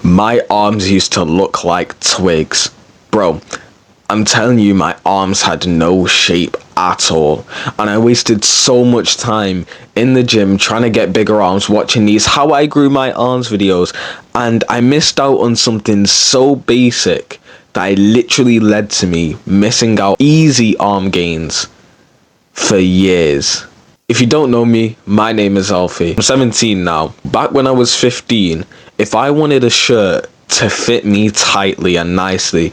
My arms used to look like twigs. Bro, I'm telling you, my arms had no shape at all. And I wasted so much time in the gym trying to get bigger arms, watching these How I Grew My Arms videos. And I missed out on something so basic that it literally led to me missing out easy arm gains for years. If you don't know me, my name is Alfie. I'm 17 now. Back when I was 15, if I wanted a shirt to fit me tightly and nicely,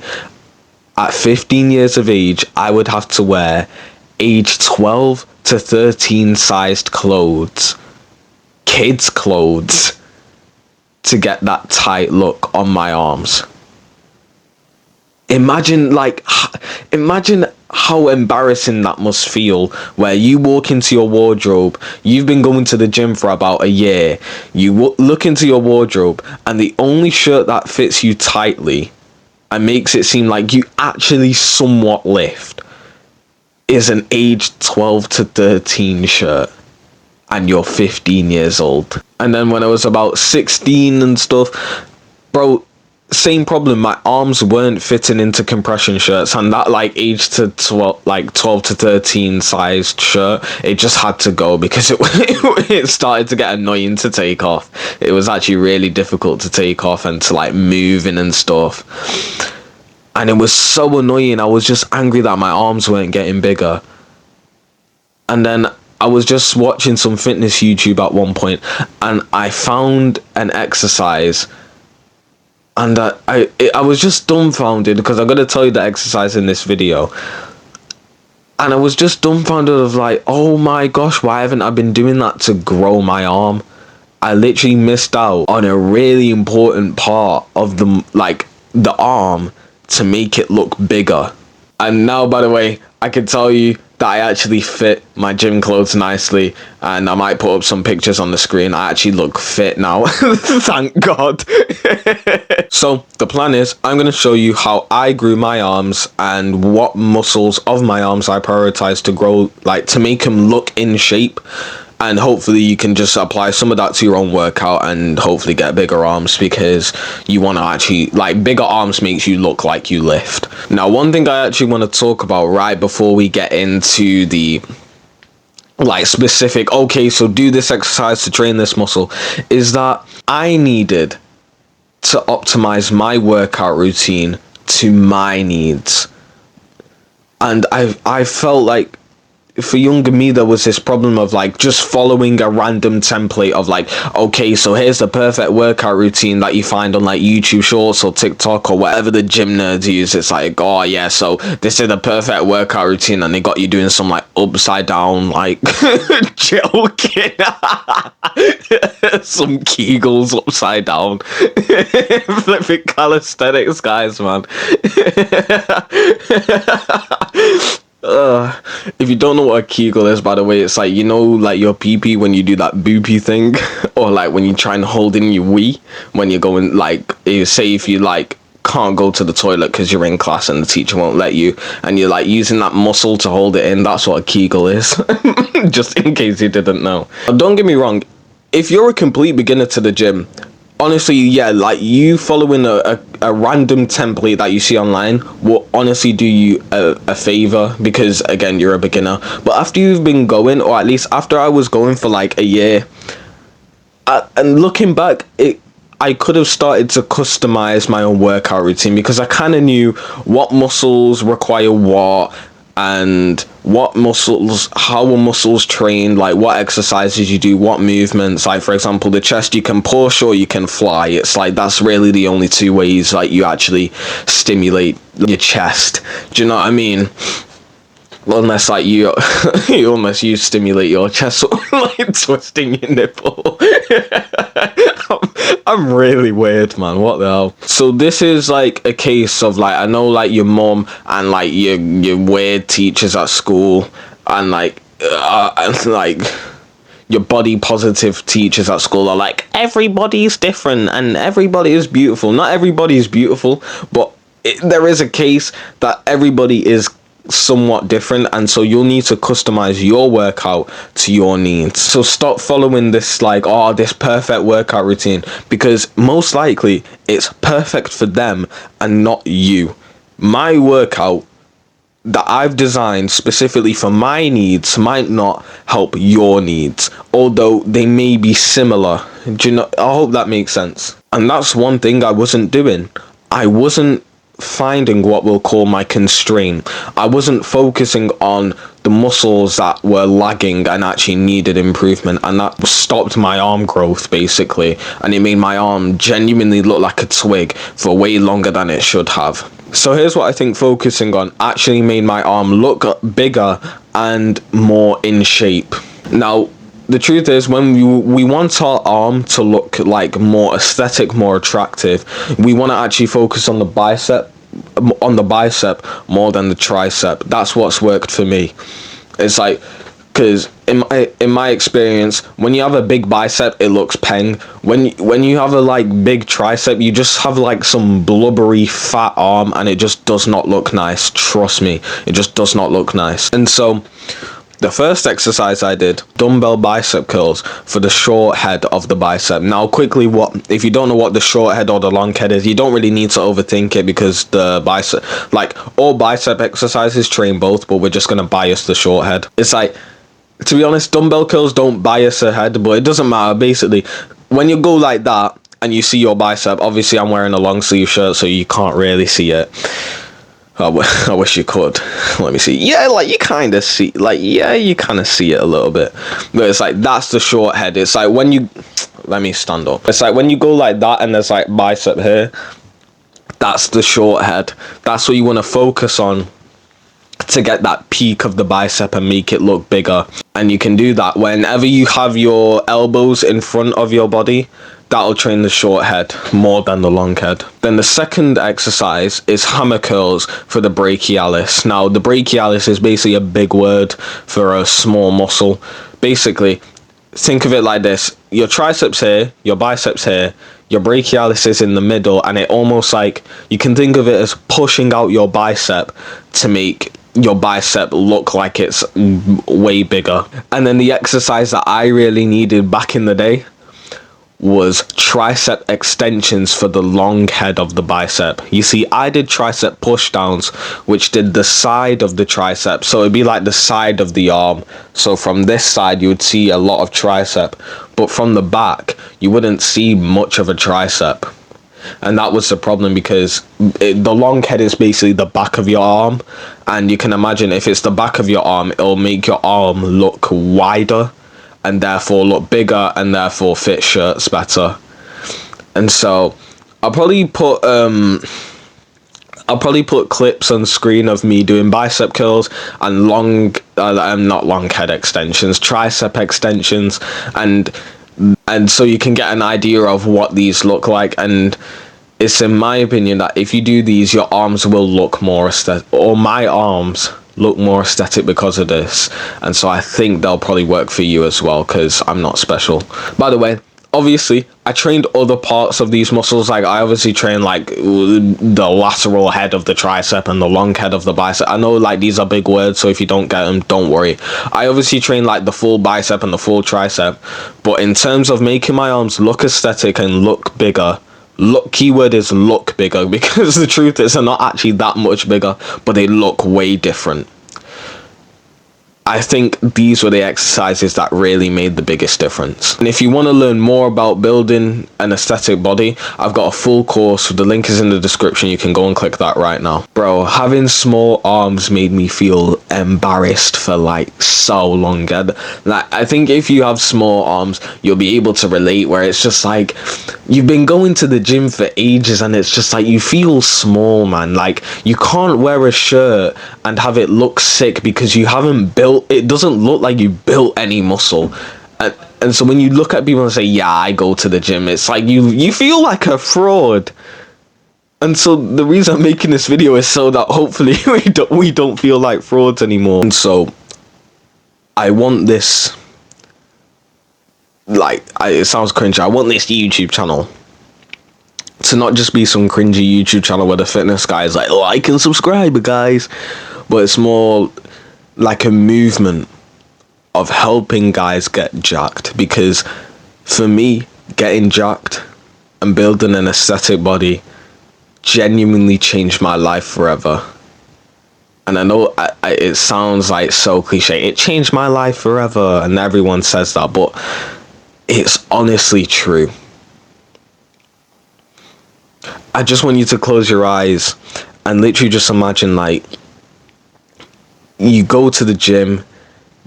at 15 years of age, I would have to wear age 12 to 13 sized clothes, kids' clothes, to get that tight look on my arms. Imagine how embarrassing that must feel, where you walk into your wardrobe, you've been going to the gym for about a year, you look into your wardrobe, and the only shirt that fits you tightly and makes it seem like you actually somewhat lift is an age 12 to 13 shirt, and you're 15 years old. And then when I was about 16 and stuff, bro, same problem. My arms weren't fitting into compression shirts, and that age to 12 to 13 sized shirt, it just had to go because it started to get annoying to take off. It was actually really difficult to take off and to move in and stuff. And it was so annoying. I was just angry that my arms weren't getting bigger. And then I was just watching some fitness YouTube at one point, and I found an exercise. And I was just dumbfounded, because I'm going to tell you the exercise in this video. And I was just dumbfounded of oh my gosh, why haven't I been doing that to grow my arm? I literally missed out on a really important part of the arm to make it look bigger. And now, by the way, I can tell you that I actually fit my gym clothes nicely, and I might put up some pictures on the screen. I actually look fit now. Thank God. So the plan is, I'm going to show you how I grew my arms and what muscles of my arms I prioritize to grow, to make them look in shape. And hopefully you can just apply some of that to your own workout and hopefully get bigger arms, because you want to actually, bigger arms makes you look like you lift. Now, one thing I actually want to talk about right before we get into the specific, okay, so do this exercise to train this muscle, is that I needed to optimize my workout routine to my needs. And I felt like for younger me, there was this problem of just following a random template of okay, so here's the perfect workout routine that you find on YouTube Shorts or TikTok or whatever the gym nerds use. It's oh yeah, so this is the perfect workout routine, and they got you doing some upside down joking some Kegels upside down. Flipping calisthenics, guys, man. If you don't know what a Kegel is, by the way, it's your pee-pee when you do that boopy thing, or when you try and hold in your wee when you're going, say if you can't go to the toilet because you're in class and the teacher won't let you, and you're using that muscle to hold it in. That's what a Kegel is. Just in case you didn't know. Don't get me wrong, if you're a complete beginner to the gym, honestly, yeah, you following a random template that you see online will honestly do you a favor, because again, you're a beginner. But after you've been going, or at least after I was going for a year, and looking back, I could have started to customize my own workout routine, because I kind of knew what muscles require what, and what muscles, how are muscles trained, what exercises you do, what movements. For example, the chest, you can push or you can fly. It's that's really the only two ways you actually stimulate your chest. Do you know what I mean? Unless unless you stimulate your chest twisting your nipple. I'm really weird, man. What the hell? So this is a case of I know your mom and your weird teachers at school, and your body positive teachers at school are everybody's different and everybody is beautiful. Not everybody is beautiful, but there is a case that everybody is somewhat different, and so you'll need to customize your workout to your needs. So stop following this like, oh, this perfect workout routine, because most likely it's perfect for them and not you. My workout that I've designed specifically for my needs might not help your needs, although they may be similar. Do you know? I hope that makes sense. And that's one thing I wasn't doing. I wasn't finding what we'll call my constraint. I wasn't focusing on the muscles that were lagging and actually needed improvement, and that stopped my arm growth basically, and it made my arm genuinely look like a twig for way longer than it should have. So here's what I think focusing on actually made my arm look bigger and more in shape. Now, the truth is, when we want our arm to look like more aesthetic, more attractive, we want to actually focus on the bicep more than the tricep. That's what's worked for me. It's like, because in my experience, when you have a big bicep, it looks peng. When you have a like big tricep, you just have like some blubbery fat arm, and it just does not look nice. Trust me, it just does not look nice. And so the first exercise I did, dumbbell bicep curls for the short head of the bicep. Now, quickly, if you don't know what the short head or the long head is, you don't really need to overthink it, because the bicep, like all bicep exercises train both, but we're just gonna bias the short head. It's like, to be honest, dumbbell curls don't bias a head, but it doesn't matter. Basically, when you go like that and you see your bicep, obviously I'm wearing a long sleeve shirt, so you can't really see it. I wish you could. Let me see. Yeah, like you kind of see, like, yeah, you kind of see it a little bit. But it's like, that's the short head. It's like when you, let me stand up. It's like when you go like that and there's like bicep here, that's the short head. That's what you want to focus on to get that peak of the bicep and make it look bigger. And you can do that whenever you have your elbows in front of your body. That'll train the short head more than the long head. Then the second exercise is hammer curls for the brachialis. Now, the brachialis is basically a big word for a small muscle. Basically, think of it like this. Your triceps here, your biceps here, your brachialis is in the middle, and it almost like, you can think of it as pushing out your bicep to make your bicep look like it's way bigger. And then the exercise that I really needed back in the day was tricep extensions for the long head of the bicep. You see, I did tricep push downs, which did the side of the tricep, so it'd be like the side of the arm. So from this side you would see a lot of tricep, but from the back you wouldn't see much of a tricep. And that was the problem, because the long head is basically the back of your arm, and you can imagine if it's the back of your arm, it'll make your arm look wider and therefore look bigger and therefore fit shirts better. And so I'll probably put clips on screen of me doing bicep curls and not long head extensions, tricep extensions, and so you can get an idea of what these look like. And it's in my opinion that if you do these, your arms will look more aesthetic, or my arms look more aesthetic because of this. And so I think they'll probably work for you as well, because I'm not special. By the way, obviously I trained other parts of these muscles. Like I obviously trained like the lateral head of the tricep and the long head of the bicep. I know like these are big words, so if you don't get them, don't worry. I obviously trained like the full bicep and the full tricep, but in terms of making my arms look aesthetic and look bigger, keyword is look bigger, because the truth is they're not actually that much bigger, but they look way different. I think these were the exercises that really made the biggest difference. And if you want to learn more about building an aesthetic body, I've got a full course. The link is in the description. You can go and click that right now. Bro, having small arms made me feel embarrassed for like so long. And like, I think if you have small arms, you'll be able to relate, where it's just like you've been going to the gym for ages and it's just like you feel small, man. Like you can't wear a shirt and have it look sick because you haven't built, it doesn't look like you built any muscle. And so when you look at people and say, yeah, I go to the gym, it's like you feel like a fraud. And so the reason I'm making this video is so that hopefully we don't feel like frauds anymore. And so I want this, like, it sounds cringy, I want this YouTube channel to not just be some cringy YouTube channel where the fitness guy is like, like and subscribe, guys. but it's more like a movement of helping guys get jacked. Because for me, getting jacked and building an aesthetic body genuinely changed my life forever. And I know it sounds like so cliche. It changed my life forever, and everyone says that, but it's honestly true. I just want you to close your eyes and literally just imagine, like, you go to the gym,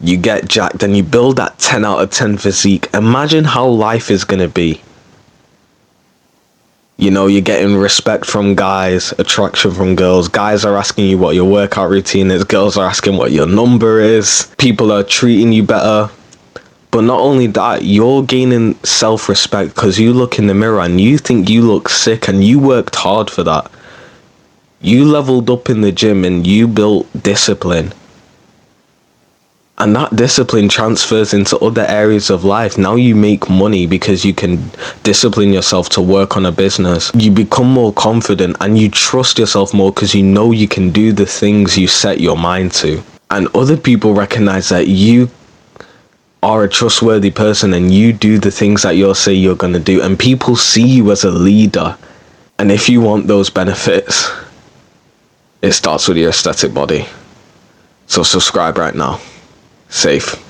you get jacked, and you build that 10 out of 10 physique. Imagine how life is going to be. You know, you're getting respect from guys, attraction from girls. Guys are asking you what your workout routine is. Girls are asking what your number is. People are treating you better. But not only that, you're gaining self-respect because you look in the mirror and you think you look sick, and you worked hard for that. You leveled up in the gym and you built discipline. And that discipline transfers into other areas of life. Now you make money because you can discipline yourself to work on a business. You become more confident and you trust yourself more because you know you can do the things you set your mind to. And other people recognize that you are a trustworthy person and you do the things that you say you're going to do. And people see you as a leader. And if you want those benefits, it starts with your aesthetic body. So subscribe right now. Safe.